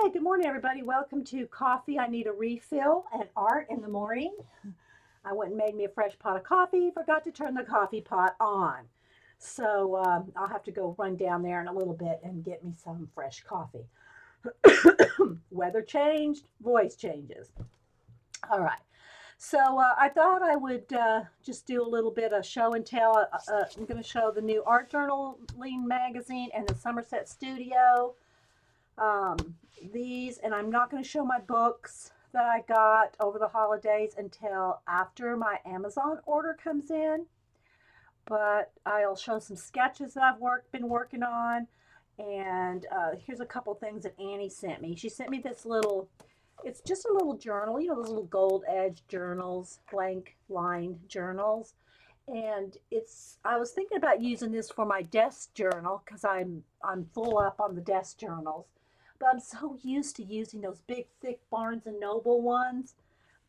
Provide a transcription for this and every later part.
Hey, good morning, everybody. Welcome to Coffee. I Need a Refill and Art in the Morning. I went and made me a fresh pot of coffee, forgot to turn the coffee pot on. So I'll have to go run down there in a little bit and get me some fresh coffee. Weather changed, voice changes. All right. So I thought I would just do a little bit of show and tell. I'm going to show the new Art Journaling magazine and the Somerset Studio. um, these, and I'm not going to show my books that I got over the holidays until after my Amazon order comes in. But I'll show some sketches that been working on, and here's a couple things that Annie sent me. She sent me this little. It's just a little journal, those little gold edge journals, blank lined journals. And I was thinking about using this for my desk journal because I'm full up on the desk journals. But I'm so used to using those big thick Barnes and Noble ones,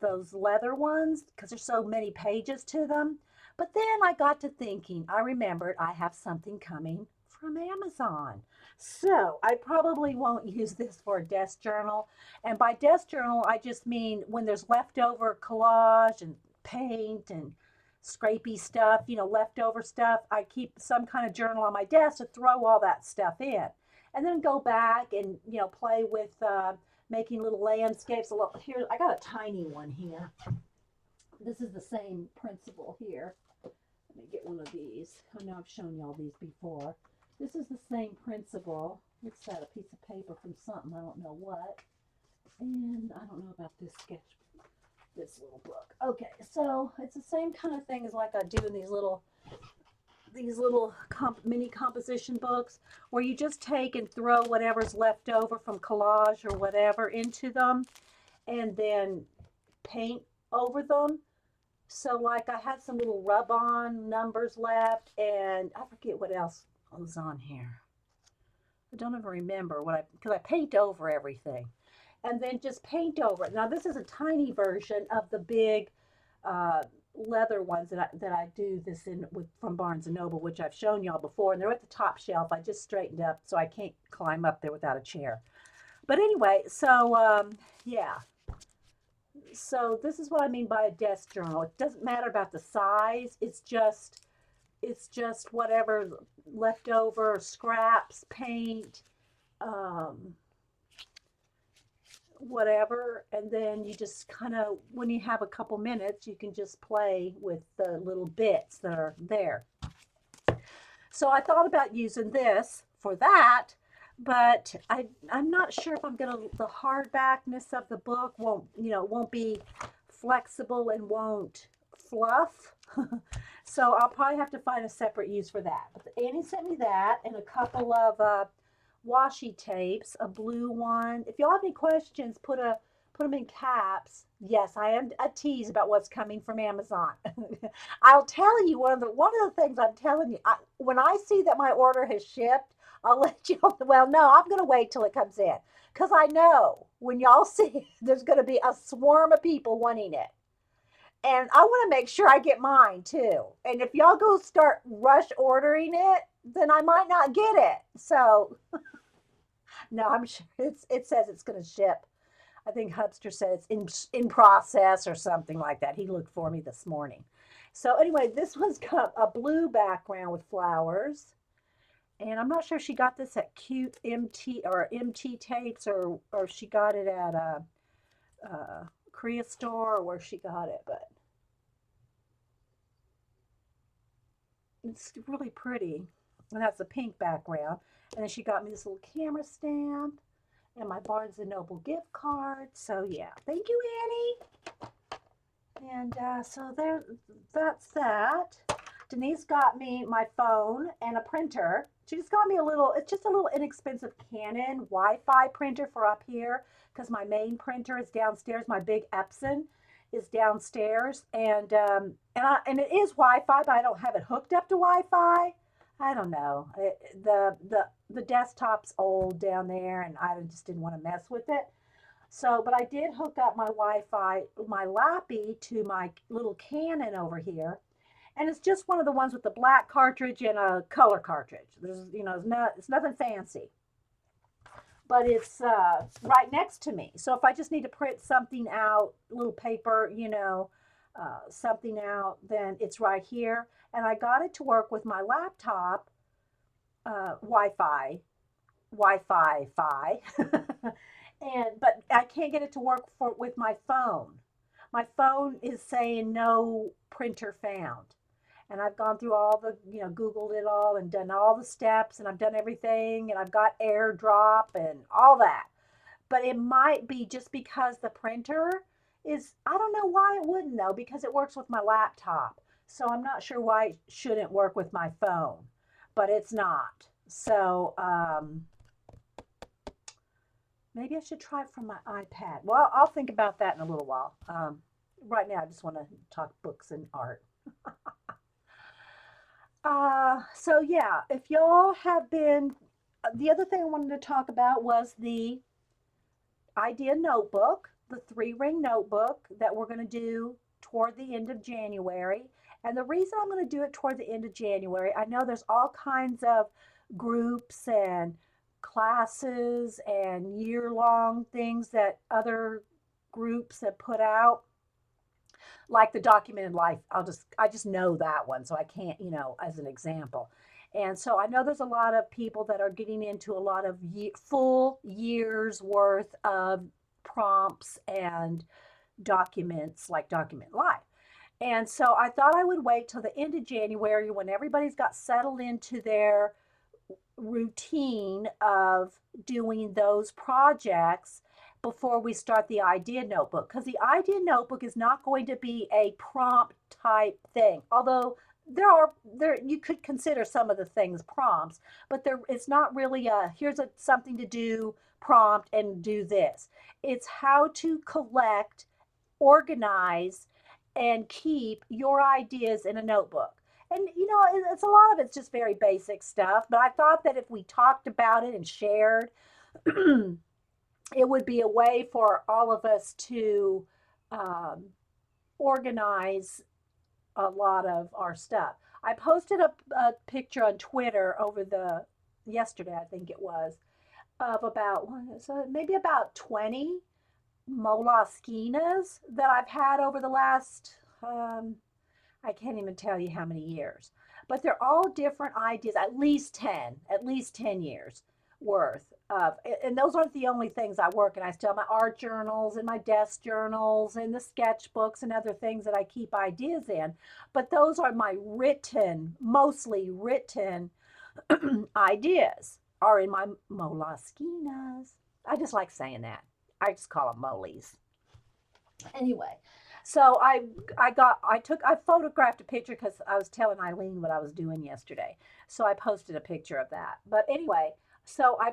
those leather ones, because there's so many pages to them. But then I got to thinking, I remembered I have something coming from Amazon. So I probably won't use this for a desk journal. And by desk journal, I just mean when there's leftover collage and paint and scrapey stuff, leftover stuff. I keep some kind of journal on my desk to throw all that stuff in, and then go back and play with making little landscapes. Here, I got a tiny one here. This is the same principle here. Let me get one of these. I know I've shown you all these before. This is the same principle. What's that? A piece of paper from something, I don't know what. And I don't know about this sketch, this little book. Okay, so it's the same kind of thing as like I do in these little mini composition books, where you just take and throw whatever's left over from collage or whatever into them, and then paint over them. So like I had some little rub-on numbers left, and I forget what else was on here. I don't even remember because I paint over everything, and then just paint over it. Now this is a tiny version of the big uh, leather ones that I do this in with from Barnes and Noble, which I've shown y'all before, and they're at the top shelf. I just straightened up so I can't climb up there without a chair. But anyway, so yeah, so this is what I mean by a desk journal. It doesn't matter about the size. It's just whatever leftover scraps, paint, um, whatever, and then you just kind of, when you have a couple minutes, you can just play with the little bits that are there. So I thought about using this for that, but I'm not sure if I'm gonna, the hardbackness of the book won't be flexible and won't fluff. So I'll probably have to find a separate use for that. But Annie sent me that and a couple of washi tapes, a blue one. If y'all have any questions, put them in caps. Yes, I am a tease about what's coming from Amazon. I'll tell you one of the things I'm telling you. When I see that my order has shipped, I'll let you know. Well, no, I'm gonna wait till it comes in because I know when y'all see there's gonna be a swarm of people wanting it, and I want to make sure I get mine too. And if y'all go start rush ordering it, then I might not get it. So no, I'm sure it says it's going to ship. I think Hubster said it's in process or something like that. He looked for me this morning. So anyway, this one's got a blue background with flowers, and I'm not sure she got this at Cute MT or MT Tapes, or she got it at a Korea store, or where she got it, but it's really pretty. And that's a pink background. And then she got me this little camera stand and my Barnes and Noble gift card. So yeah, thank you, Annie. And so that's that. Denise got me my phone and a printer. She just got me it's just a little inexpensive Canon Wi-Fi printer for up here because my main printer is downstairs. My big Epson is downstairs, and it is Wi-Fi, but I don't have it hooked up to Wi-Fi. I don't know. The desktop's old down there, and I just didn't want to mess with it. So, but I did hook up my Wi-Fi, my Lappy, to my little Canon over here, and it's just one of the ones with the black cartridge and a color cartridge. There's, it's nothing fancy. but it's right next to me. So if I just need to print something out, little paper, something out, then it's right here. And I got it to work with my laptop, Wi-Fi, Wi-Fi, but I can't get it to work with my phone. My phone is saying no printer found. And I've gone through all the, Googled it all and done all the steps and I've done everything and I've got AirDrop and all that. But it might be just because the printer is, I don't know why it wouldn't though, because it works with my laptop. So I'm not sure why it shouldn't work with my phone, but it's not. So maybe I should try it from my iPad. Well, I'll think about that in a little while. Right now, I just want to talk books and art. So yeah, if y'all have been, the other thing I wanted to talk about was the idea notebook, the three ring notebook that we're going to do toward the end of January. And the reason I'm going to do it toward the end of January, I know there's all kinds of groups and classes and year long things that other groups have put out, like the documented life. I just know that one, so I can't, as an example. And so I know there's a lot of people that are getting into a lot of full years worth of prompts and documents like Document Life. And so I thought I would wait till the end of January when everybody's got settled into their routine of doing those projects before we start the idea notebook, because the idea notebook is not going to be a prompt type thing, although there you could consider some of the things prompts, but it's not really a here's something to do prompt and do this. It's how to collect, organize, and keep your ideas in a notebook. And it's a lot of it's just very basic stuff, but I thought that if we talked about it and shared, it would be a way for all of us to um, organize a lot of our stuff. I posted a picture on Twitter over the yesterday, I think it was, of about so maybe about 20 molluscinas that I've had over the last I can't even tell you how many years. But they're all different ideas, at least 10 years worth of, and those aren't the only things I work in. I still have my art journals and my desk journals and the sketchbooks and other things that I keep ideas in. But those are my mostly written ideas are in my molluscinas. I just like saying that. I just call them molies. Anyway, so I photographed a picture because I was telling Eileen what I was doing yesterday. So I posted a picture of that. But anyway, so I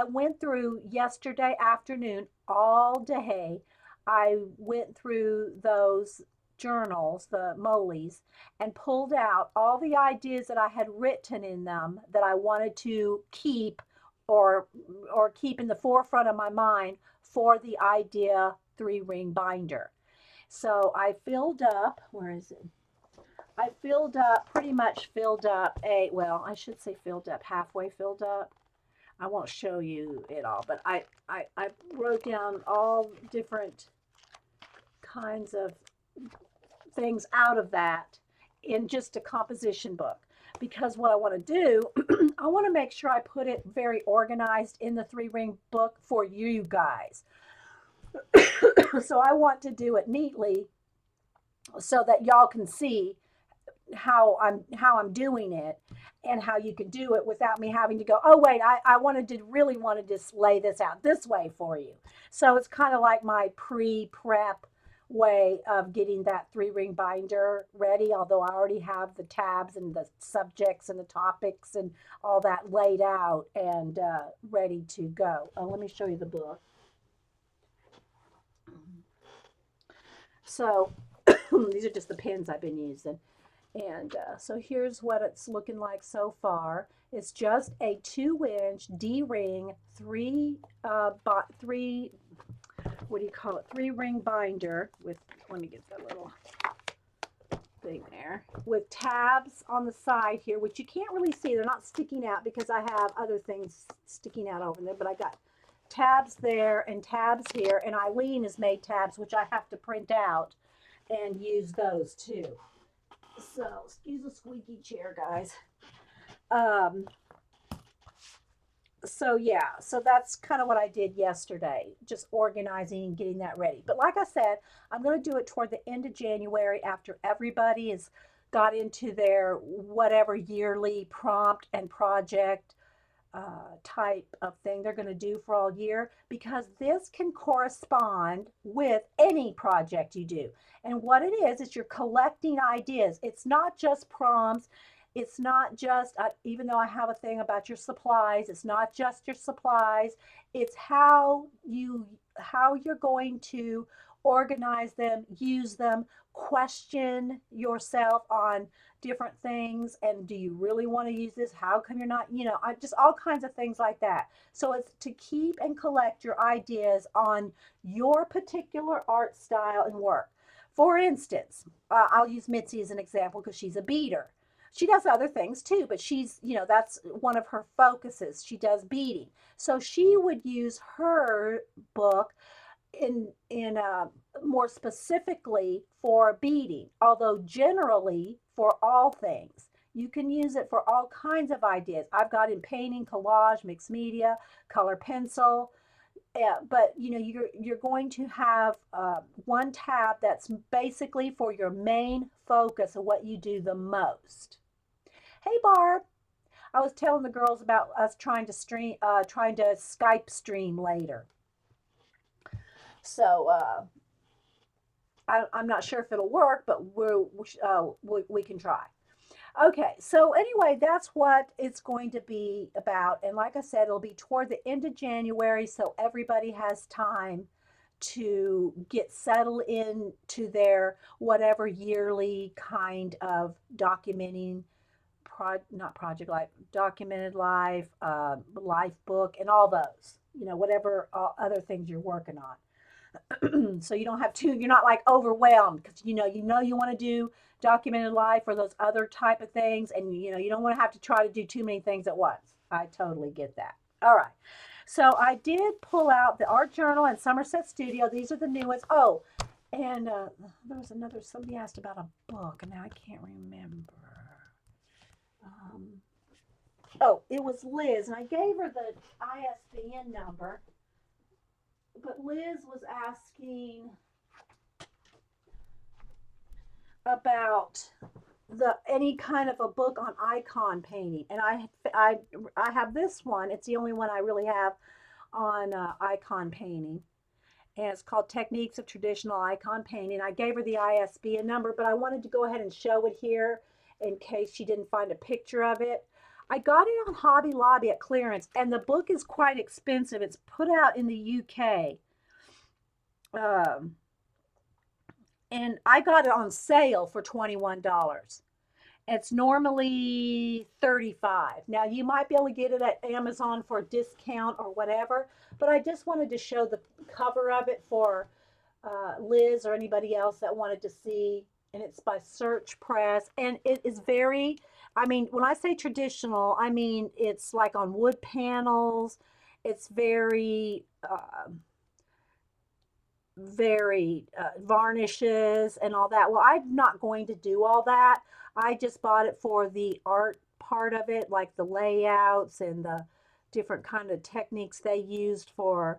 went through yesterday afternoon all day. I went through those journals, the Molies, and pulled out all the ideas that I had written in them that I wanted to keep or keep in the forefront of my mind for the idea three ring binder. So I filled up, where is it? I filled up, pretty much filled up well, I should say filled up, halfway filled up. I won't show you it all, but I wrote down all different kinds of things out of that in just a composition book. Because what I want to do, I want to make sure I put it very organized in the three ring book for you guys. So I want to do it neatly so that y'all can see how I'm doing it and how you can do it without me having to go, oh wait, I wanted to really want to just lay this out this way for you. So it's kind of like my pre-prep way of getting that three ring binder ready, although I already have the tabs and the subjects and the topics and all that laid out and ready to go. Oh, let me show you the book. So these are just the pens I've been using. And so here's what it's looking like so far. It's just a 2-inch D-ring three, what do you call it? 3-ring binder with, let me get the little thing there, with tabs on the side here, which you can't really see. They're not sticking out because I have other things sticking out over there, but I got tabs there and tabs here, and Eileen has made tabs which I have to print out and use those too. So excuse the squeaky chair, guys. Um, so yeah, so that's kind of what I did yesterday, just organizing and getting that ready. But like I said, I'm going to do it toward the end of January after everybody has got into their whatever yearly prompt and project type of thing they're going to do for all year, because this can correspond with any project you do. And what it is you're collecting ideas. It's not just prompts. It's not just, even though I have a thing about your supplies, it's not just your supplies. It's how you're going to organize them, use them, question yourself on different things, and do you really want to use this? How come you're not, I just all kinds of things like that. So it's to keep and collect your ideas on your particular art style and work. For instance, I'll use Mitzi as an example because she's a beater. She does other things too, but that's one of her focuses. She does beading. So she would use her book in more specifically for beading, although generally for all things. You can use it for all kinds of ideas. I've got in painting, collage, mixed media, color pencil. But you're going to have one tab that's basically for your main focus of what you do the most. Hey Barb, I was telling the girls about us trying to Skype stream later. So I'm not sure if it'll work, but we can try. Okay, so anyway, that's what it's going to be about. And like I said, it'll be toward the end of January, so everybody has time to get settled into their whatever yearly kind of documenting, not project life, documented life, life book, and all those, whatever other things you're working on. So you don't have to, you're not like overwhelmed because you want to do documented life or those other type of things, and you don't want to have to try to do too many things at once. I totally get that. All right, so I did pull out the art journal and Somerset Studio. These are the new ones. Oh, and there was somebody asked about a book, and now I can't remember. um, oh, it was Liz, and I gave her the ISBN number, but Liz was asking about the any kind of a book on icon painting, and I have this one. It's the only one I really have on icon painting, and it's called Techniques of Traditional Icon Painting. I gave her the ISBN number, but I wanted to go ahead and show it here in case she didn't find a picture of it. I got it on Hobby Lobby at clearance, and the book is quite expensive. It's put out in the UK. Um, and I got it on sale for $21. It's normally 35. Now you might be able to get it at Amazon for a discount or whatever, but I just wanted to show the cover of it for Liz or anybody else that wanted to see. And it's by Search Press, and it is very, I mean, when I say traditional, I mean it's like on wood panels. It's very varnishes and all that. Well, I'm not going to do all that. I just bought it for the art part of it, like the layouts and the different kind of techniques they used for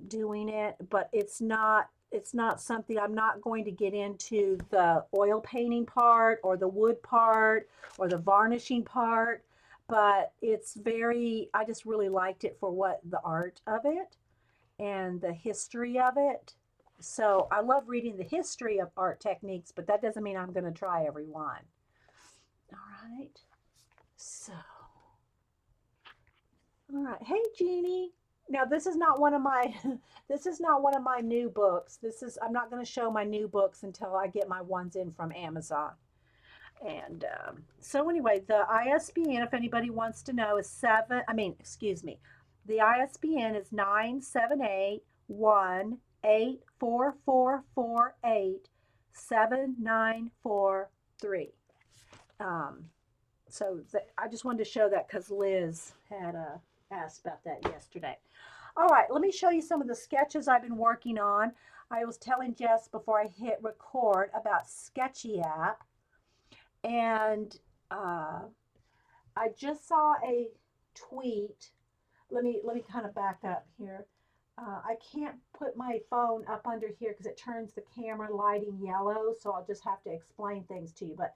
doing it. But it's not something. I'm not going to get into the oil painting part or the wood part or the varnishing part. But I just really liked it for what the art of it and the history of it. So I love reading the history of art techniques, but that doesn't mean I'm going to try every one. All right. So, all right. Hey, Jeannie. Now this is not one of my this is not one of my new books. I'm not going to show my new books until I get my ones in from Amazon. And so anyway, the ISBN, if anybody wants to know, is excuse me, the ISBN is 978-184448794 so I just wanted to show that because Liz had asked about that yesterday. All right, let me show you some of the sketches I've been working on. I was telling Jess before I hit record about Sketchy app, and uh, I just saw a tweet. Let me kind of back up here. I can't put my phone up under here because it turns the camera lighting yellow, so I'll just have to explain things to you. But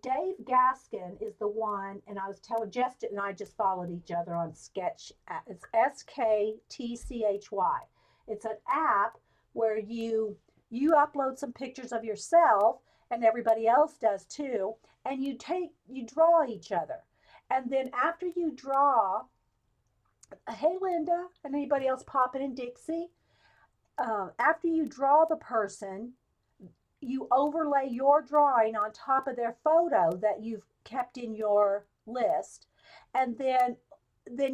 Dave Gaskin is the one, and I was telling Jess and I just followed each other on Sketch. It's SKTCHY. It's an app where you upload some pictures of yourself, and everybody else does too, and you draw each other, and then after you draw, hey Linda, and anybody else popping in Dixie, after you draw the person, you overlay your drawing on top of their photo that you've kept in your list, and then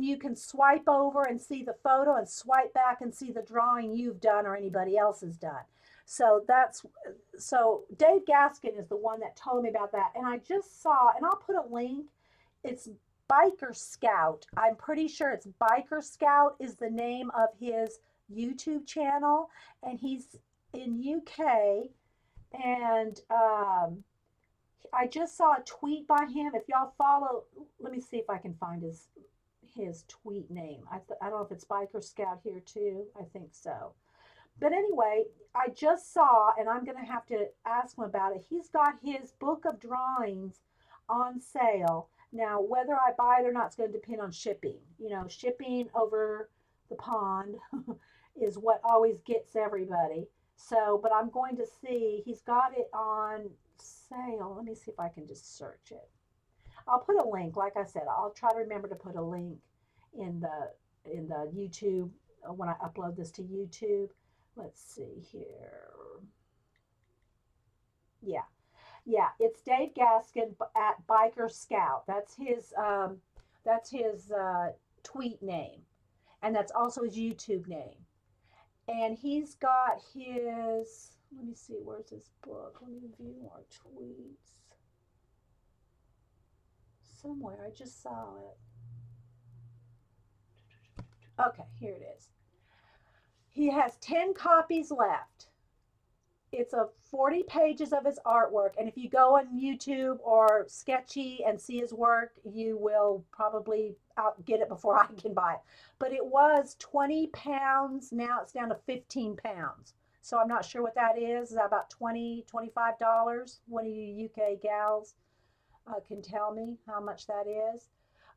you can swipe over and see the photo and swipe back and see the drawing you've done or anybody else has done. So Dave Gaskin is the one that told me about that, and I just saw, and I'll put a link. It's Biker Scout. I'm pretty sure it's Biker Scout is the name of his YouTube channel, and he's in UK, and I just saw a tweet by him. If y'all follow, let me see if I can find his tweet name. I don't know if it's Biker Scout here too. I think so. But anyway, I just saw, and I'm going to have to ask him about it. He's got his book of drawings on sale. Now, whether I buy it or not is going to depend on shipping. You know, shipping over the pond is what always gets everybody. So, but I'm going to see, he's got it on sale. Let me see if I can just search it. I'll put a link. Like I said, I'll try to remember to put a link in the YouTube when I upload this to YouTube. Let's see here. Yeah, yeah, it's Dave Gaskin at Biker Scout. That's his tweet name, and that's also his YouTube name. And he's got his. Let me see. Where's his book? Let me view more tweets. Somewhere I just saw it. Okay, here it is. He has 10 copies left. It's a 40 pages of his artwork, and if you go on YouTube or Sketchy and see his work, you will probably get it before I can buy it. But it was 20 pounds. Now it's down to 15 pounds. So I'm not sure what that is. Is that about 20, $25? One of you UK gals can tell me how much that is.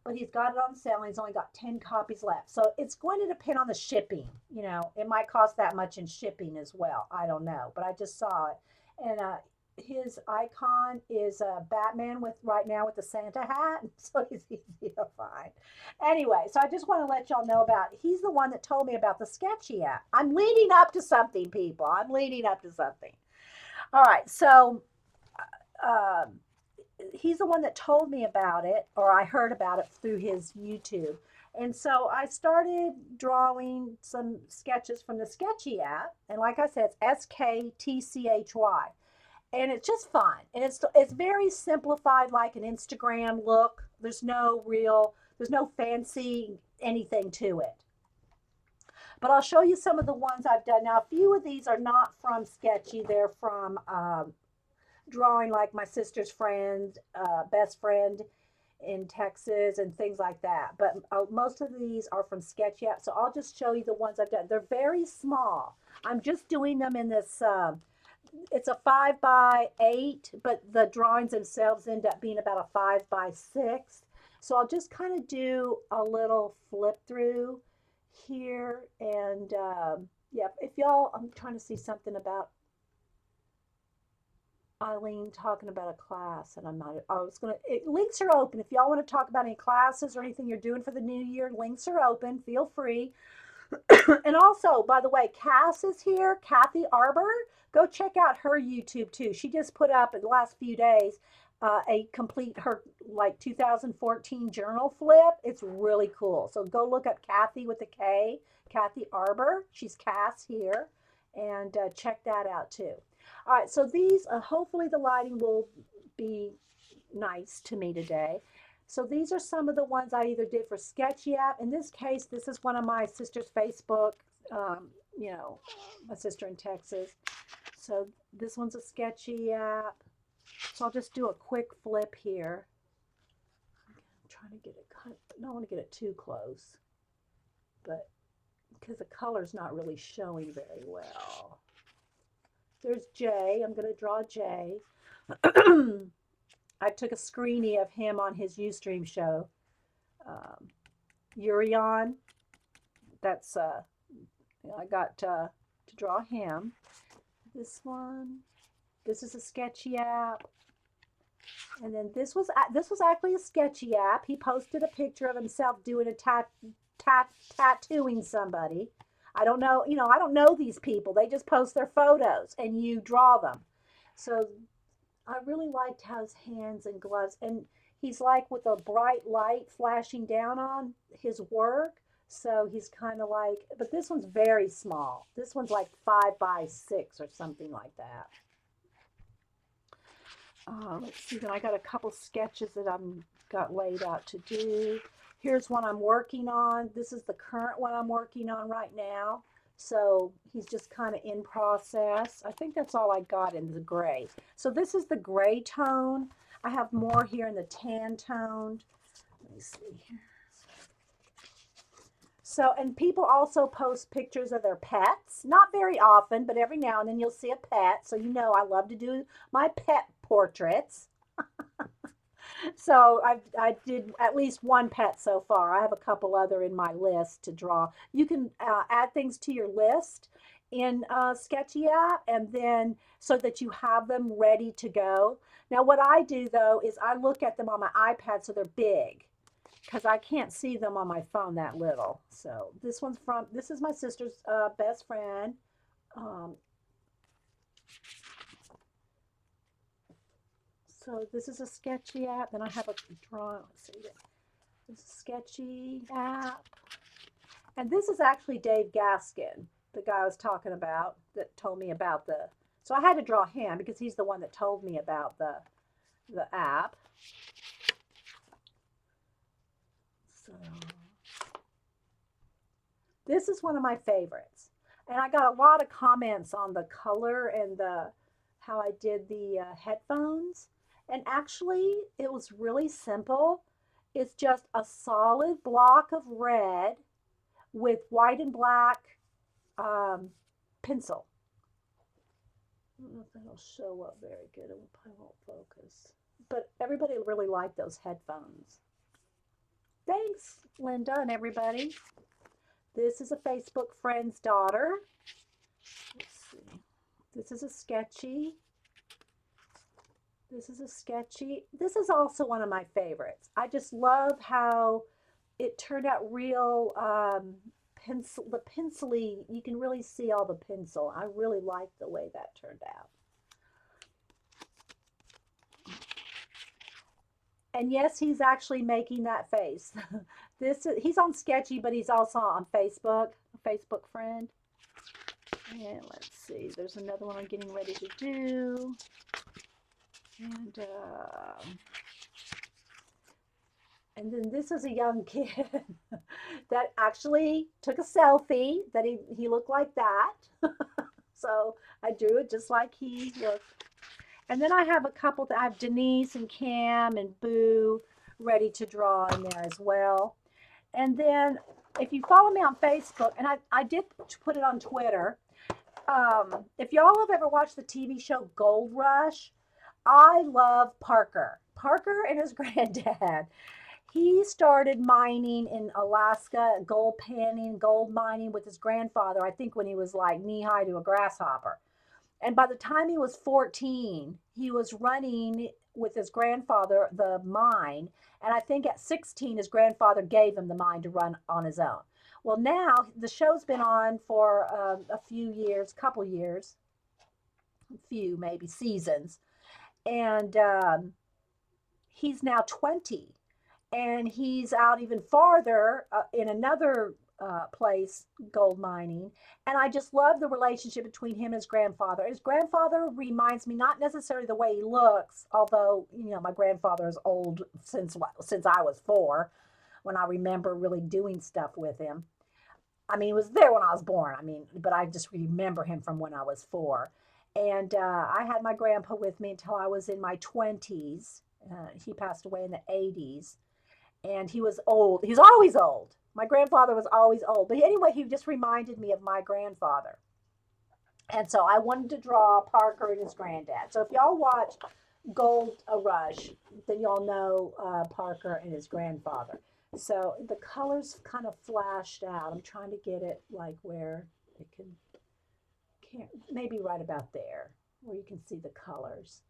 But he's got it on sale and he's only got 10 copies left. So it's going to depend on the shipping. You know, it might cost that much in shipping as well. I don't know. But I just saw it. And his icon is Batman with right now with the Santa hat. So he's easy to find. Anyway, so I just want to let y'all know about, he's the one that told me about the Sketchy app. I'm leading up to something, people. I'm leading up to something. All right. So um, he's the one that told me about it, or I heard about it through his YouTube. And so I started drawing some sketches from the Sketchy app. And like I said, it's SKTCHY. And it's just fun. And it's very simplified, like an Instagram look. There's no fancy anything to it. But I'll show you some of the ones I've done. Now, a few of these are not from Sketchy. They're from drawing like my sister's friend, best friend in Texas and things like that. But most of these are from Sketchy app. So I'll just show you the ones I've done. They're very small. I'm just doing them in this, it's a 5 by 8, but the drawings themselves end up being about a 5 by 6. So I'll just kind of do a little flip through here. And yeah, if y'all, I'm trying to see something about Eileen talking about a class, and I'm not. I was gonna. Links are open if y'all want to talk about any classes or anything you're doing for the new year. Links are open. Feel free. And also, by the way, Cass is here. Kathy Arbor. Go check out her YouTube too. She just put up in the last few days a complete her like 2014 journal flip. It's really cool. So go look up Kathy with a K. Kathy Arbor. She's Cass here, and check that out too. All right, so these, hopefully the lighting will be nice to me today. So these are some of the ones I either did for Sketchy App. In this case, this is one of my sister's Facebook, you know, my sister in Texas. So this one's a Sketchy App. So I'll just do a quick flip here. I'm trying to get it cut. I don't want to get it too close, but because the color's not really showing very well. There's Jay. I'm going to draw Jay. I took a screenie of him on his Ustream show. Um, Urion, that's, I got to draw him. This one, this is a Sketchy App. And then this was actually a Sketchy App. He posted a picture of himself doing a tattooing somebody. I don't know, you know, I don't know these people. They just post their photos and you draw them. So I really liked how his hands and gloves, and he's like with a bright light flashing down on his work. So he's kind of like, but this one's very small. This one's like 5 by 6 or something like that. Let's see, then I got a couple sketches that I'm got laid out to do. Here's one I'm working on. This is the current one I'm working on right now. So he's just kind of in process. I think that's all I got in the gray. So this is the gray tone. I have more here in the tan toned. Let me see here. So, and people also post pictures of their pets. Not very often, but every now and then you'll see a pet. So you know I love to do my pet portraits. So I did at least one pet so far. I have a couple other in my list to draw. You can add things to your list in Sketchy App, and then so that you have them ready to go. Now what I do though is I look at them on my iPad so they're big because I can't see them on my phone that little. So this is my sister's best friend. Um, So this is a Sketchy App. Then I have a drawing. Let's see. This is a Sketchy App. And this is actually Dave Gaskin, the guy I was talking about that told me about the. So I had to draw him because he's the one that told me about the app. So this is one of my favorites. And I got a lot of comments on the color and the how I did the headphones. And actually, it was really simple. It's just a solid block of red with white and black pencil. I don't know if that'll show up very good. It probably won't focus. But everybody really liked those headphones. Thanks, Linda and everybody. This is a Facebook friend's daughter. Let's see. This is a Sketchy. This is a Sketchy. This is also one of my favorites. I just love how it turned out real pencil. The pencily, you can really see all the pencil. I really like the way that turned out. And yes, he's actually making that face. He's on Sketchy, but he's also on Facebook, a Facebook friend. And let's see, there's another one I'm getting ready to do. And then this is a young kid that actually took a selfie that he looked like that. So I drew it just like he looked. And then I have a couple that I have Denise and Cam and Boo ready to draw in there as well. And then if you follow me on Facebook, and I did put it on Twitter, if y'all have ever watched the TV show Gold Rush, I love Parker. Parker and his granddad. He started mining in Alaska, gold panning, gold mining with his grandfather, I think when he was like knee high to a grasshopper. And by the time he was 14, he was running with his grandfather the mine. And I think at 16, his grandfather gave him the mine to run on his own. Well, now the show's been on for a few years, couple years, few maybe seasons. And he's now 20. And he's out even farther in another place, gold mining. And I just love the relationship between him and his grandfather. His grandfather reminds me not necessarily the way he looks, although my grandfather is old since I was 4, when I remember really doing stuff with him. I mean, he was there when I was born. I mean, but I just remember him from when I was 4. And I had my grandpa with me until I was in my 20s. He passed away in the 80s, and he was old. He was always old. My grandfather was always old. But anyway, he just reminded me of my grandfather. And so I wanted to draw Parker and his granddad. So if y'all watch Gold Rush, then y'all know Parker and his grandfather. So the colors kind of flashed out. I'm trying to get it like where it can't maybe right about there where you can see the colors.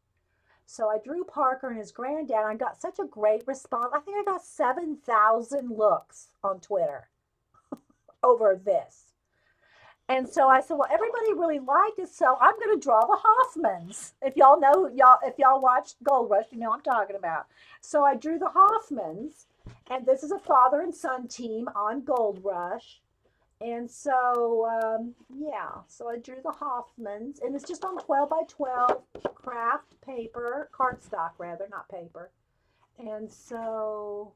So I drew Parker and his granddad. I got such a great response. I think I got 7,000 looks on Twitter over this. And so I said, well, everybody really liked it, so I'm going to draw the Hoffmans. If y'all watched Gold Rush, you know what I'm talking about. So I drew the Hoffmans, and this is a father and son team on Gold Rush. And so, yeah, so I drew the Hoffmans, and it's just on 12 by 12 craft paper, cardstock rather, not paper. And so,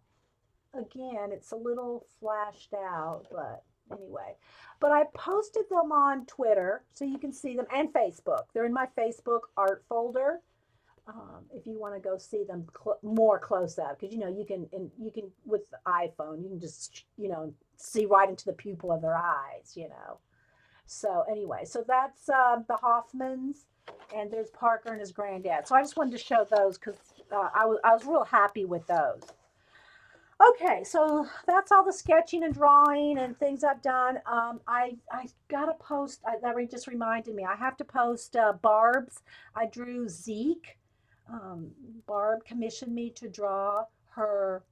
again, it's a little flashed out, but anyway. But I posted them on Twitter so you can see them, and Facebook. They're in my Facebook art folder. If you want to go see them more close up, because you can with the iPhone, you can just see right into the pupil of their eyes. So anyway, so that's the Hoffmans, and there's Parker and his granddad. So I just wanted to show those because I was real happy with those. Okay, so that's all the sketching and drawing and things I've done. I gotta post. That just reminded me. I have to post Barb's. I drew Zeke. Um, Barb commissioned me to draw her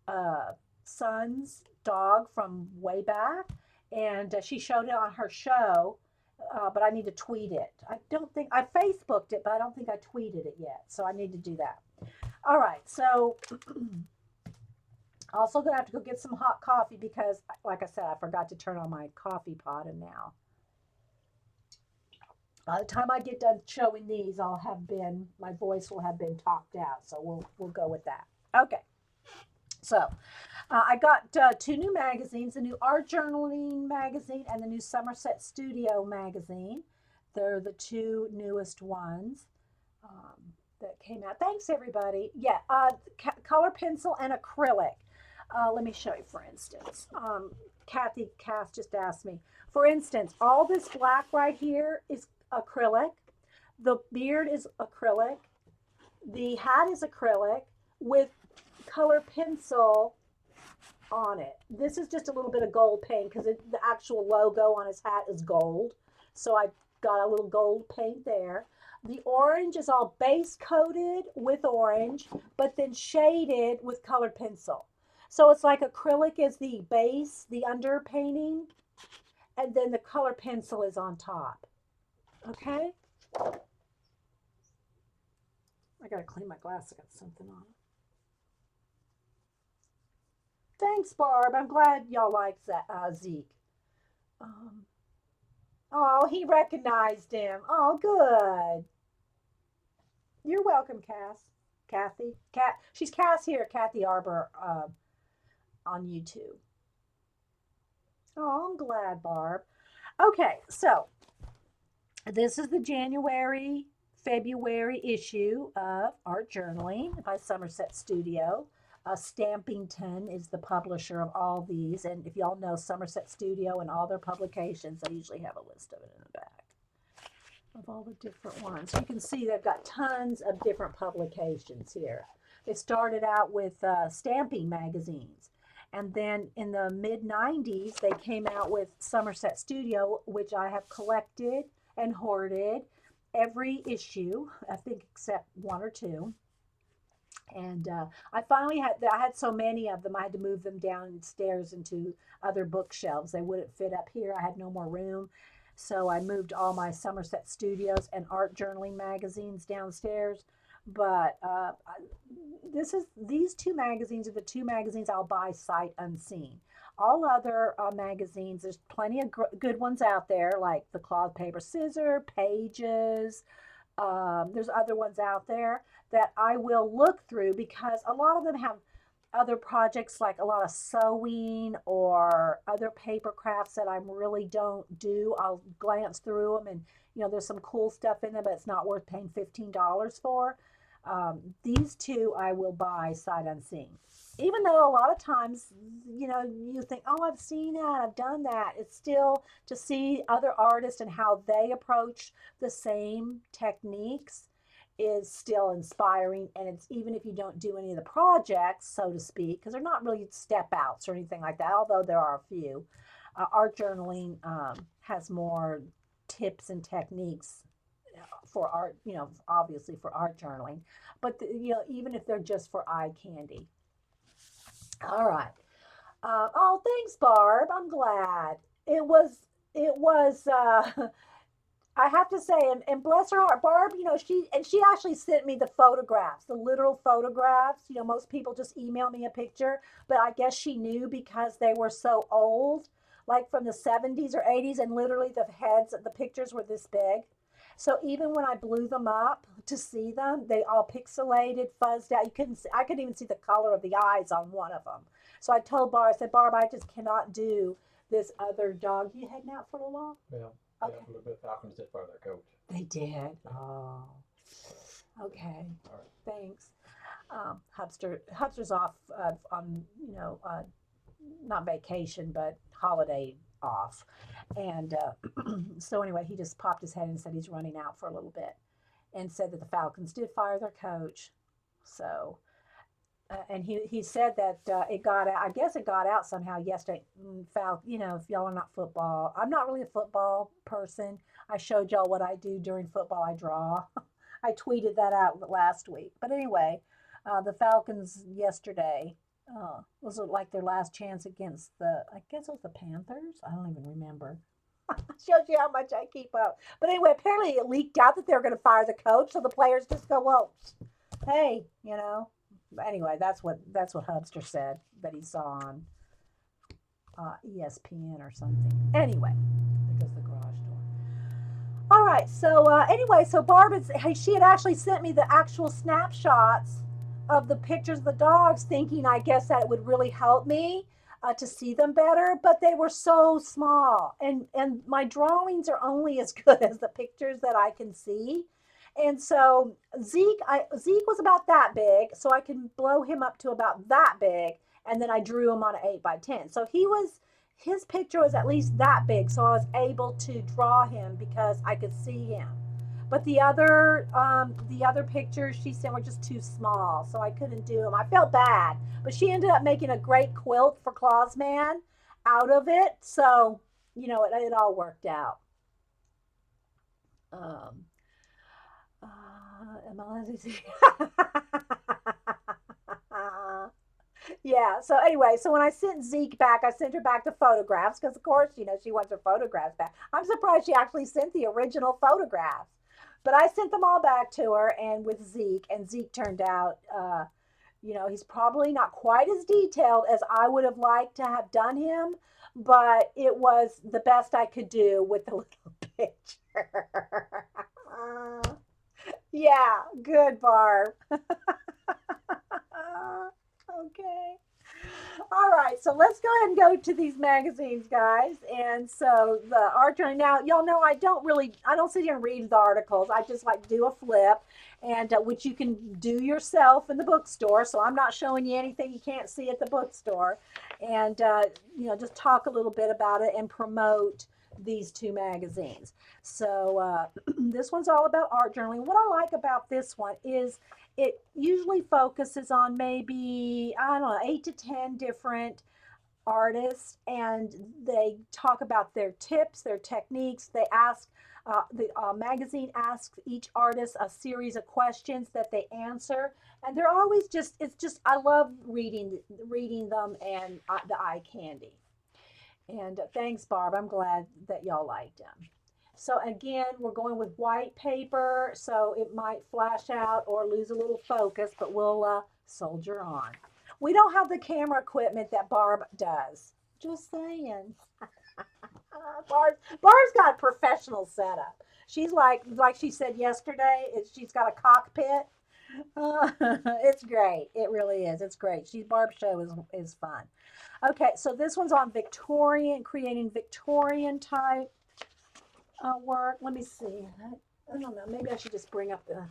uh, son's dog from way back, and she showed it on her show. But I need to tweet it. I don't think I Facebooked it, but I don't think I tweeted it yet. So I need to do that. All right, so also gonna have to go get some hot coffee because, like I said, I forgot to turn on my coffee pot, and now by the time I get done showing these, my voice will have been talked out. So we'll go with that. Okay. So I got 2 new magazines: the new Art Journaling magazine and the new Somerset Studio magazine. They're the 2 newest ones that came out. Thanks, everybody. Yeah, color pencil and acrylic. Let me show you, for instance. Kathy Cass just asked me. For instance, all this black right here is acrylic. The beard is acrylic. The hat is acrylic with color pencil on it. This is just a little bit of gold paint because the actual logo on his hat is gold. So I got a little gold paint there. The orange is all base coated with orange, but then shaded with colored pencil. So it's like acrylic is the base, the underpainting, and then the color pencil is on top. Okay? I gotta clean my glass. I got something on it. Thanks, Barb. I'm glad y'all liked that, Zeke. Um, oh, he recognized him. Oh, good. You're welcome, Cass. Kathy. She's Cass here, Kathy Arbor on YouTube. Oh, I'm glad, Barb. Okay, so this is the January, February issue of Art Journaling by Somerset Studio. Stampington is the publisher of all these. And if y'all know Somerset Studio and all their publications, they usually have a list of it in the back of all the different ones. You can see they've got tons of different publications here. They started out with stamping magazines. And then in the mid 90s, they came out with Somerset Studio, which I have collected and hoarded every issue, I think except 1 or 2. And I had so many of them, I had to move them downstairs into other bookshelves. They wouldn't fit up here. I had no more room. So I moved all my Somerset Studios and Art Journaling magazines downstairs. But these 2 magazines are the 2 magazines I'll buy sight unseen. All other magazines, there's plenty of good ones out there, like the Cloth Paper Scissor, Pages. There's other ones out there that I will look through because a lot of them have other projects like a lot of sewing or other paper crafts that I really don't do. I'll glance through them and there's some cool stuff in them, but it's not worth paying $15 for. These two I will buy sight unseen. Even though a lot of times, you think, oh, I've seen that, I've done that. It's still to see other artists and how they approach the same techniques is still inspiring. And it's even if you don't do any of the projects, so to speak, because they're not really step outs or anything like that, although there are a few. Art journaling has more tips and techniques for art, obviously for art journaling, but even if they're just for eye candy. All right. Oh, thanks, Barb. I'm glad. It was. I have to say, and bless her heart, Barb. She actually sent me the photographs, the literal photographs. Most people just email me a picture, but I guess she knew because they were so old, like from the 70s or 80s, and literally the heads, the pictures were this big. So even when I blew them up to see them, they all pixelated, fuzzed out. You couldn't see, I couldn't even see the color of the eyes on one of them. So I told Barb, I said, Barb, I just cannot do this other dog. You heading out for a while? Yeah. Okay. Yeah, a little bit Falcons did fire their coach. They did. Yeah. Oh, okay. All right. Thanks. Hubster's off on not vacation but holiday off, and so anyway, he just popped his head and said he's running out for a little bit, and said that the Falcons did fire their coach. So and he said that it got out. I guess it got out somehow yesterday. If y'all are not football, I'm not really a football person. I showed y'all what I do during football. I draw. I tweeted that out last week. But anyway, the Falcons yesterday was like their last chance against I guess it was the Panthers. I don't even remember. Shows you how much I keep up. But anyway, apparently it leaked out that they were going to fire the coach, so the players just go, well, hey, anyway, that's what Hubster said that he saw on ESPN or something. Anyway, there goes the garage door. All right, so anyway, so she had actually sent me the actual snapshots of the pictures of the dogs, thinking I guess that it would really help me to see them better, but they were so small, and my drawings are only as good as the pictures that I can see. And so Zeke was about that big, so I can blow him up to about that big, and then I drew him on an 8 by 10. So his picture was at least that big, so I was able to draw him because I could see him. But the other pictures she sent were just too small, so I couldn't do them. I felt bad, but she ended up making a great quilt for Claus Man out of it, so it all worked out. Um, MLS. Yeah. So anyway, so when I sent Zeke back, I sent her back the photographs because, of course, she wants her photographs back. I'm surprised she actually sent the original photographs, but I sent them all back to her, and with Zeke, and Zeke turned out, he's probably not quite as detailed as I would have liked to have done him, but it was the best I could do with the little picture. Yeah, good, Barb. Okay. All right, so let's go ahead and go to these magazines, guys. And so the art journal. Now, y'all know I don't sit here and read the articles. I just like do a flip, and which you can do yourself in the bookstore. So I'm not showing you anything you can't see at the bookstore, and just talk a little bit about it and promote these two magazines. So this one's all about art journaling. What I like about this one is it usually focuses on maybe, I don't know, 8 to 10 different artists, and they talk about their tips, their techniques. They ask, the magazine asks each artist a series of questions that they answer, and they're always I love reading them, and the eye candy. And thanks, Barb. I'm glad that y'all liked them. So again, we're going with white paper, so it might flash out or lose a little focus, but we'll soldier on. We don't have the camera equipment that Barb does. Just saying. Barb's got a professional setup. She's like she said yesterday, she's got a cockpit. It's great. It really is. It's great. Barb's show is fun. Okay, so this one's on Victorian, creating Victorian type work. Let me see. I don't know. Maybe I should just bring up the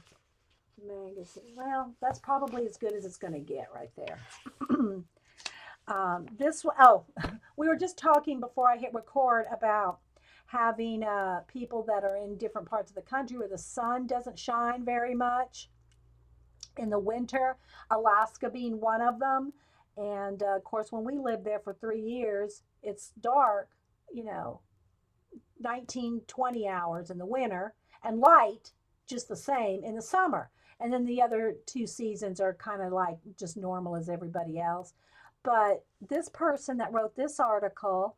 magazine. Well, that's probably as good as it's going to get right there. This one, oh, we were just talking before I hit record about having people that are in different parts of the country where the sun doesn't shine very much in the winter, Alaska being one of them. And of course, when we lived there for 3 years, it's dark, you know, 19, 20 hours in the winter and light just the same in the summer. And then the other two seasons are kind of like just normal as everybody else. But this person that wrote this article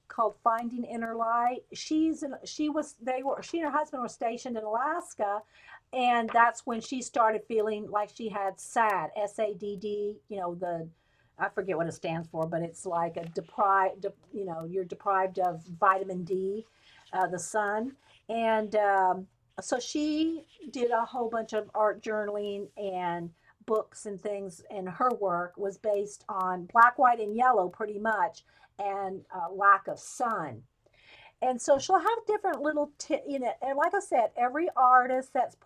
called Finding Inner Light, she and her husband were stationed in Alaska, and that's when she started feeling like she had SAD, SADD, I forget what it stands for, but it's like a you're deprived of vitamin D, the sun. And so she did a whole bunch of art journaling and books and things, and her work was based on black, white, and yellow pretty much, and lack of sun. And so she'll have different little and like I said, every artist that's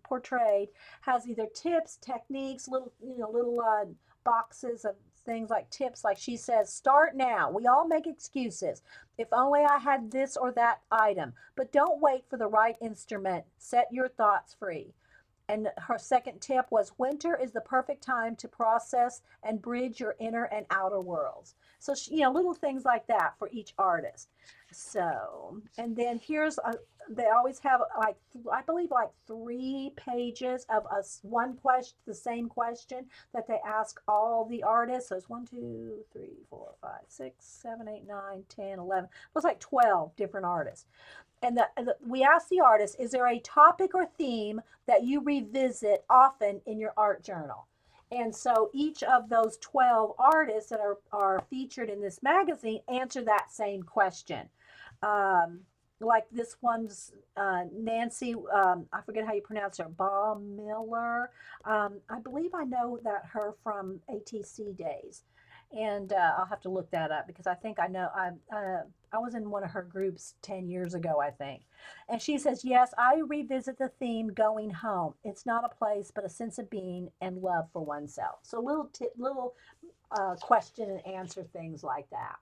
portrayed has either tips, techniques, little boxes of things like tips. Like she says, start now. We all make excuses. If only I had this or that item. But don't wait for the right instrument. Set your thoughts free. And her second tip was, winter is the perfect time to process and bridge your inner and outer worlds. So, little things like that for each artist. So, and then they always have like, I believe like 3 pages of one question, the same question that they ask all the artists. So it's 1, 2, 3, 4, 5, 6, 7, 8, 9, 10, 11. It was like 12 different artists. And we asked the artist, is there a topic or theme that you revisit often in your art journal? And so each of those 12 artists that are featured in this magazine answer that same question. Like this one's Nancy, I forget how you pronounce her, Baumiller. I believe I know that her from ATC days. And I'll have to look that up because I think I know. I was in one of her groups 10 years ago, I think. And she says, yes, I revisit the theme going home. It's not a place, but a sense of being and love for oneself. So little question and answer things like that.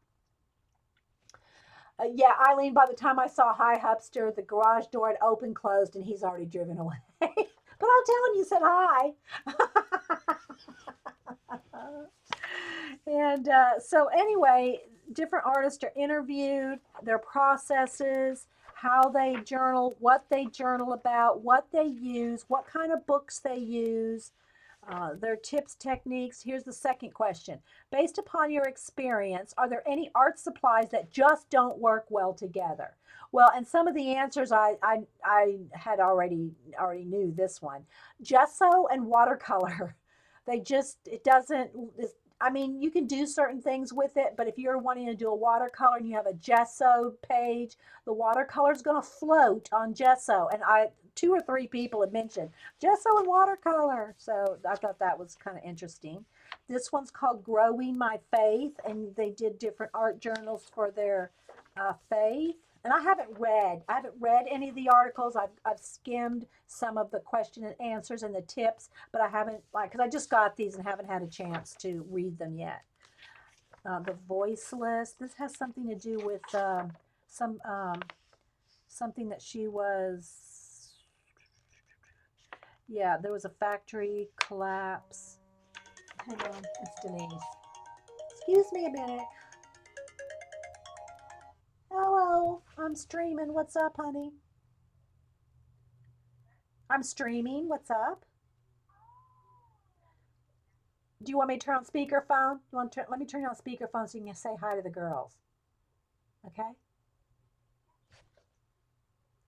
Yeah, Eileen, by the time I saw Hi Hupster, the garage door had opened, closed, and he's already driven away. But I'll tell him you said hi. And so anyway, different artists are interviewed, their processes, how they journal, what they journal about, what they use, what kind of books they use, their tips, techniques. Here's the second question. Based upon your experience, are there any art supplies that just don't work well together? Well, and some of the answers I had already knew this one. Gesso and watercolor. It doesn't, I mean, you can do certain things with it, but if you're wanting to do a watercolor and you have a gesso page, the watercolor is going to float on gesso. And 2 or 3 people had mentioned gesso and watercolor. So I thought that was kind of interesting. This one's called Growing My Faith, and they did different art journals for their faith. And I haven't read any of the articles. I've skimmed some of the question and answers and the tips, but I haven't, because I just got these and haven't had a chance to read them yet. The Voiceless. This has something to do with something that she was. Yeah, there was a factory collapse. Hold on, it's Denise. Excuse me a minute. Hello, I'm streaming. What's up, honey? I'm streaming. What's up? Do you want me to turn on speakerphone? Let me turn you on speakerphone so you can say hi to the girls. Okay?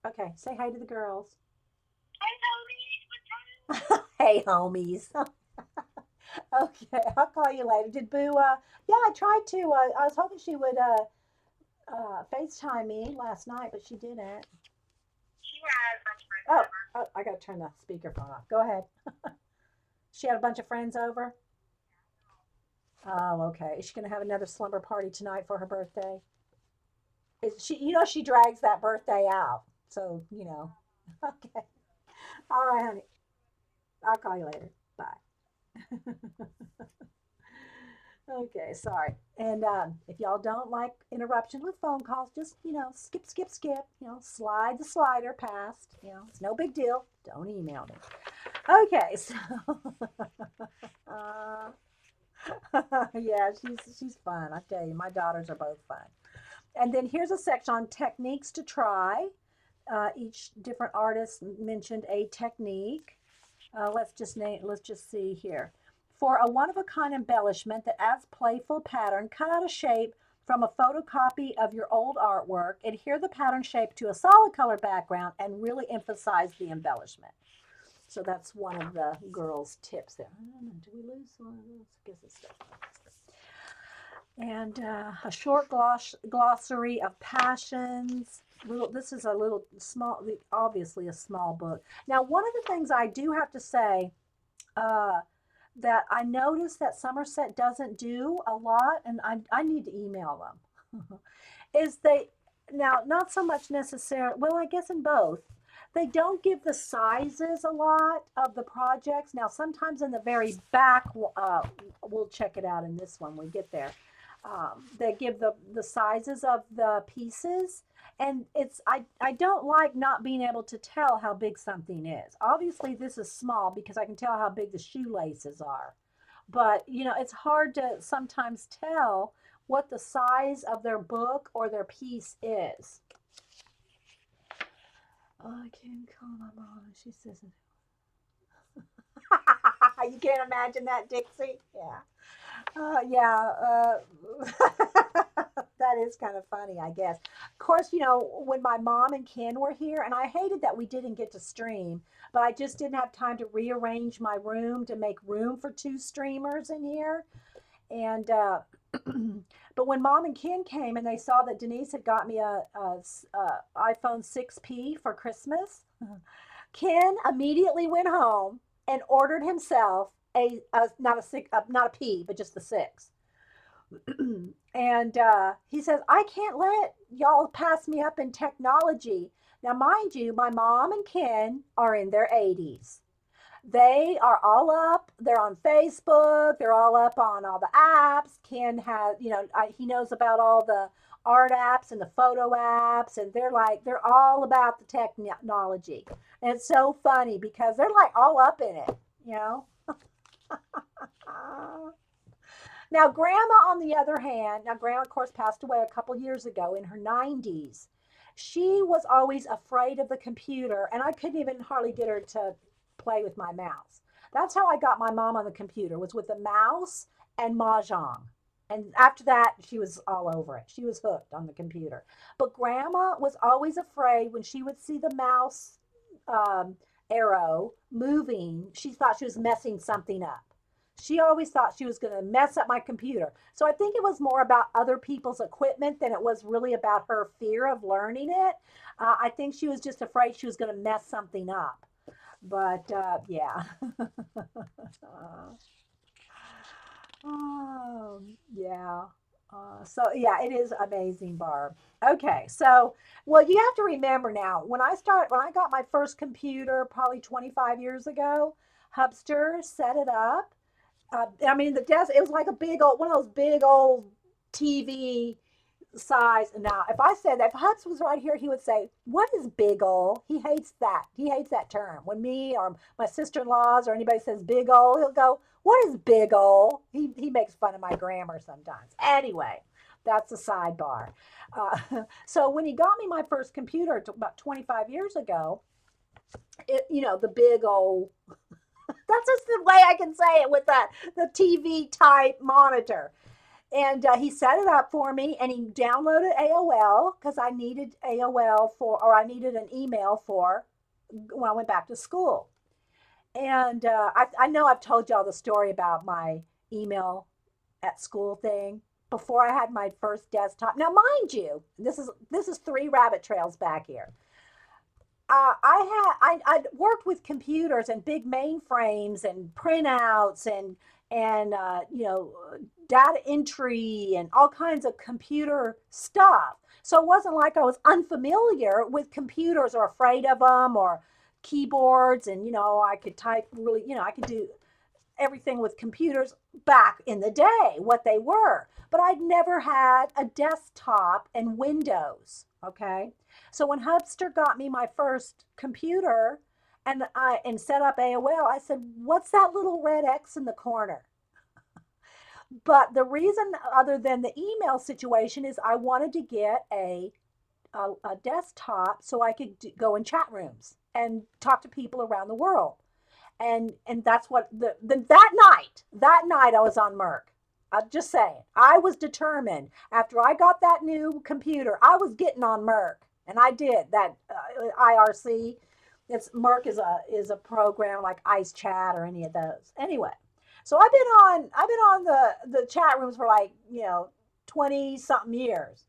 Okay, say hi to the girls. Hey, homies. Okay, I'll call you later. Did Boo? Yeah, I tried to. I was hoping she would FaceTime me last night, but she didn't. Oh, oh, I gotta turn the speakerphone off. Go ahead. She had a bunch of friends over. Oh, okay. Is she gonna have another slumber party tonight for her birthday? Is she? You know, she drags that birthday out. So you know. Okay. All right, honey. I'll call you later. Bye. Okay, sorry. And if y'all don't like interruption with phone calls, just, skip, skip, skip, slide the slider past. It's no big deal. Don't email me. Okay, so uh, yeah, she's fun. I tell you, my daughters are both fun. And then here's a section on techniques to try. Each different artist mentioned a technique. Let's just see here. For a one-of-a-kind embellishment that adds playful pattern, cut out a shape from a photocopy of your old artwork, adhere the pattern shape to a solid color background, and really emphasize the embellishment. So that's one of the girls' tips there. I don't know, do we lose one of those? I guess it's still. And a short glossary of passions. This is a little small, obviously a small book. Now, one of the things I do have to say uh, that I notice that Somerset doesn't do a lot, and I need to email them, is they, now, not so much necessarily, well, I guess in both. They don't give the sizes a lot of the projects. Now, sometimes in the very back, we'll check it out in this one when we get there. They give the sizes of the pieces, and I don't like not being able to tell how big something is. Obviously this is small because I can tell how big the shoelaces are, but it's hard to sometimes tell what the size of their book or their piece is. Oh, I can't call my mom. She says, you can't imagine that, Dixie. Yeah. Yeah, that is kind of funny, I guess. Of course, when my mom and Ken were here, and I hated that we didn't get to stream, but I just didn't have time to rearrange my room to make room for two streamers in here. And, but when mom and Ken came and they saw that Denise had got me a iPhone 6P for Christmas, Ken immediately went home and ordered himself a not a six, not a P, but just the six. And he says, I can't let y'all pass me up in technology. Now, mind you, my mom and Ken are in their 80s. They are all up. They're on Facebook. They're all up on all the apps. Ken has, he knows about all the art apps and the photo apps, and they're all about the technology. And it's so funny because they're like all up in it, you know. Now, Grandma, on the other hand, now Grandma, of course, passed away a couple years ago in her 90s. She was always afraid of the computer, and I couldn't even hardly get her to play with my mouse. That's how I got my mom on the computer, was with a mouse and Mahjong. And after that, she was all over it. She was hooked on the computer. But Grandma was always afraid when she would see the mouse um, arrow moving, she thought she was messing something up. She always thought she was going to mess up my computer. So I think it was more about other people's equipment than it was really about her fear of learning it. I think she was just afraid she was going to mess something up. But yeah. Oh, yeah. So yeah, it is amazing, Barb. Okay, so well, you have to remember now. When I got my first computer, probably 25 years ago, Hubster set it up. I mean, the desk. It was like a big old one of those big old TV size. Now, if I said that, if Hubs was right here, he would say, "What is big ol'?" He hates that. He hates that term. When me or my sister-in-laws or anybody says big ol', he'll go, "What is big ol'?" He makes fun of my grammar sometimes. Anyway, that's a sidebar. So when he got me my first computer about 25 years ago, the big old. That's just the way I can say it with the TV type monitor. And he set it up for me, and he downloaded AOL because I needed AOL or I needed an email for when I went back to school. And I know I've told y'all the story about my email at school thing before I had my first desktop. Now, mind you, this is three rabbit trails back here. I'd worked with computers and big mainframes and printouts and data entry and all kinds of computer stuff. So it wasn't like I was unfamiliar with computers or afraid of them or keyboards, and I could type really, I could do everything with computers back in the day, what they were. But I'd never had a desktop and Windows. Okay. So when Hubster got me my first computer and set up AOL, I said, "What's that little red X in the corner?" But the reason, other than the email situation, is I wanted to get a desktop so I could go in chat rooms and talk to people around the world. And that's what that night I was on Merck. I'm just saying, I was determined. After I got that new computer, I was getting on Merck, and I did that. IRC, it's Merck is a program like Ice Chat or any of those. Anyway, so I've been on the chat rooms for like 20 something years.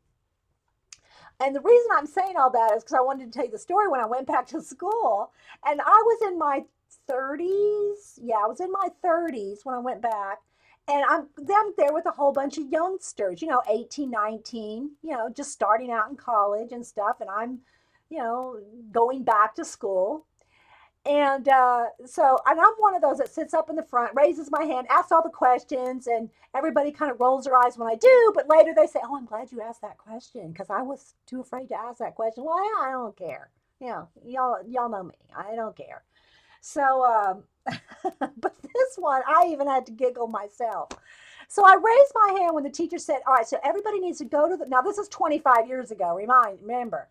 And the reason I'm saying all that is because I wanted to tell you the story when I went back to school. And I was in my 30s. Yeah, I was in my 30s when I went back. And I'm there with a whole bunch of youngsters, 18, 19, just starting out in college and stuff. And I'm, going back to school. And I'm one of those that sits up in the front, raises my hand, asks all the questions, and everybody kind of rolls their eyes when I do. But later they say, "Oh, I'm glad you asked that question because I was too afraid to ask that question." Well, I don't care. Y'all know me. I don't care. So, but this one, I even had to giggle myself. So I raised my hand when the teacher said, "All right, so everybody needs to go to the." Now this is 25 years ago. Remember,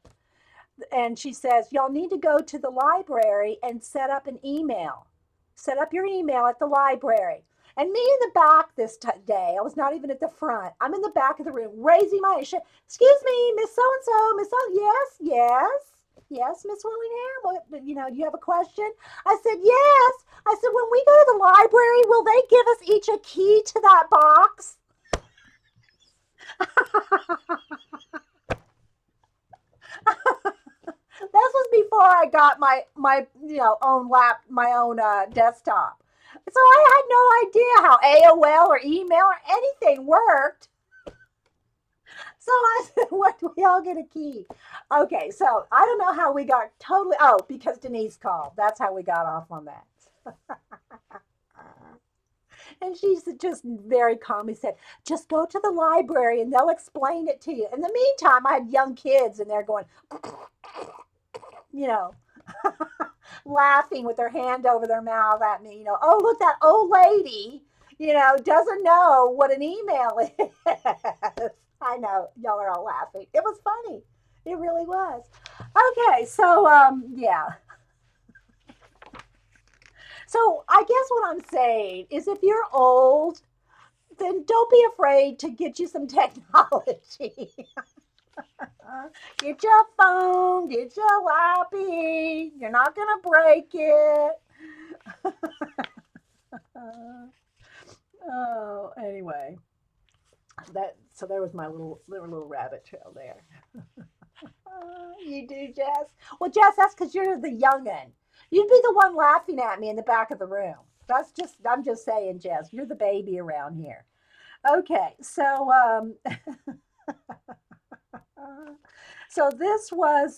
and she says, "Y'all need to go to the library and set up an email. Set up your email at the library." And me in the back this day, I was not even at the front. I'm in the back of the room, raising my hand. "Excuse me, Miss So and So, Miss So, yes, yes, yes, Miss Willingham. What, do you have a question?" I said, "Yes." I said, "When we go to the library, will they give us each a key to that box?" This was before I got my own my own desktop. So I had no idea how AOL or email or anything worked. So I said, "What, do we all get a key?" Okay, so I don't know how we got totally. Oh, because Denise called. That's how we got off on that. And she just very calmly said, "Just go to the library and they'll explain it to you." In the meantime, I had young kids and they're going, you know, laughing with their hand over their mouth at me, "Oh, look, that old lady, doesn't know what an email is." I know y'all are all laughing. It was funny. It really was. Okay, so yeah. So I guess what I'm saying is if you're old, then don't be afraid to get you some technology. Get your phone, get your lappy. You're not gonna break it. Oh, anyway, so there was my little rabbit trail there. You do, Jess? Well, Jess, that's because you're the youngin. You'd be the one laughing at me in the back of the room. I'm just saying, Jess, you're the baby around here. Okay, so so this was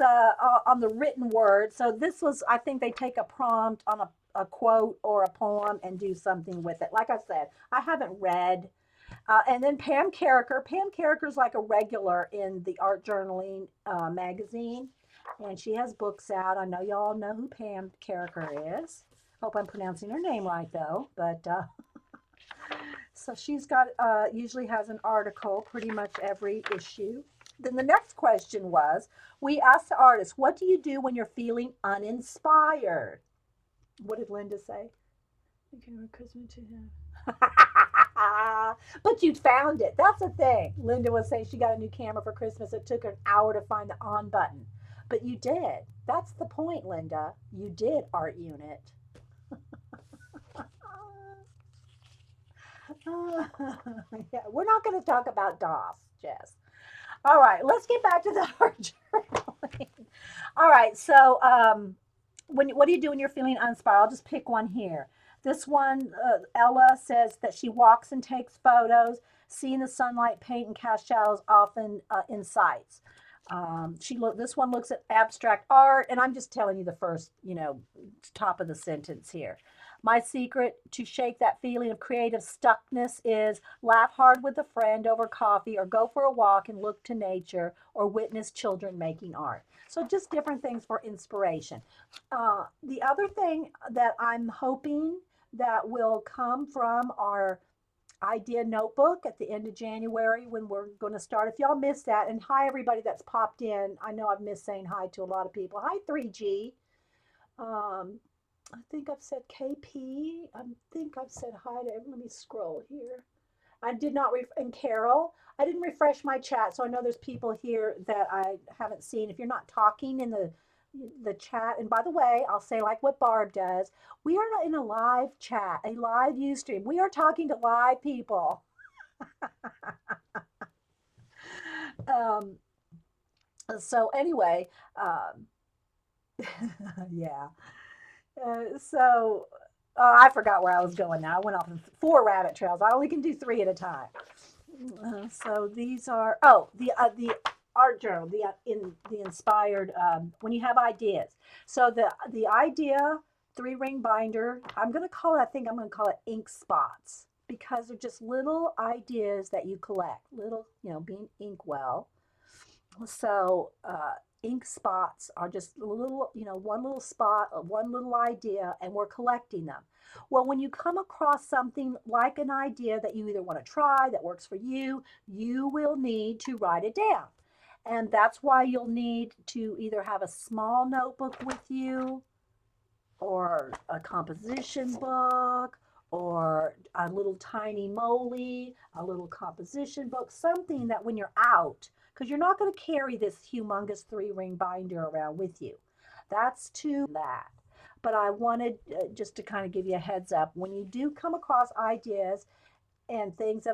on the written word. So this was, I think they take a prompt on a quote or a poem and do something with it. Like I said, I haven't read. And then Pam Carricker. Pam Carricker is like a regular in the Art Journaling magazine, and she has books out. I know y'all know who Pam Carricker is. Hope I'm pronouncing her name right though. But so she's got usually has an article pretty much every issue. Then the next question was, we asked the artist, "What do you do when you're feeling uninspired?" What did Linda say? Thinking of Christmas to him. But you found it. That's the thing. Linda was saying she got a new camera for Christmas. It took her an hour to find the on button. But you did. That's the point, Linda. You did, art unit. Yeah, we're not going to talk about DOS, Jess. All right, let's get back to the art journaling. All right, so what do you do when you're feeling uninspired? I'll just pick one here. This one, Ella says that she walks and takes photos, seeing the sunlight, paint, and cast shadows often incites. This one looks at abstract art, and I'm just telling you the first, top of the sentence here. My secret to shake that feeling of creative stuckness is laugh hard with a friend over coffee, or go for a walk and look to nature, or witness children making art. So, just different things for inspiration. The other thing that I'm hoping that will come from our idea notebook at the end of January when we're going to start. If y'all missed that, and hi everybody that's popped in. I know I've missed saying hi to a lot of people. Hi 3G. Um, I think I've said KP. I think I've said hi to everyone. Let me scroll here. I did not, and Carol, I didn't refresh my chat, so I know there's people here that I haven't seen. If you're not talking in the chat, and by the way, I'll say like what Barb does, we are not in a live chat, a live Ustream. We are talking to live people. Um, so anyway, yeah. I forgot where I was going now. I went off four rabbit trails. I only can do three at a time. So these are the art journal, the inspired when you have ideas. So the idea 3-ring binder. I think I'm gonna call it ink spots because they're just little ideas that you collect. Little, being inkwell. So ink spots are just little, one little spot, one little idea, and we're collecting them. Well, when you come across something like an idea that you either want to try that works for you, you will need to write it down. And that's why you'll need to either have a small notebook with you, or a composition book, or a little tiny moly, a little composition book, something that when you're out, because you're not going to carry this humongous 3-ring binder around with you. That's too that. But I wanted just to kind of give you a heads up when you do come across ideas and things that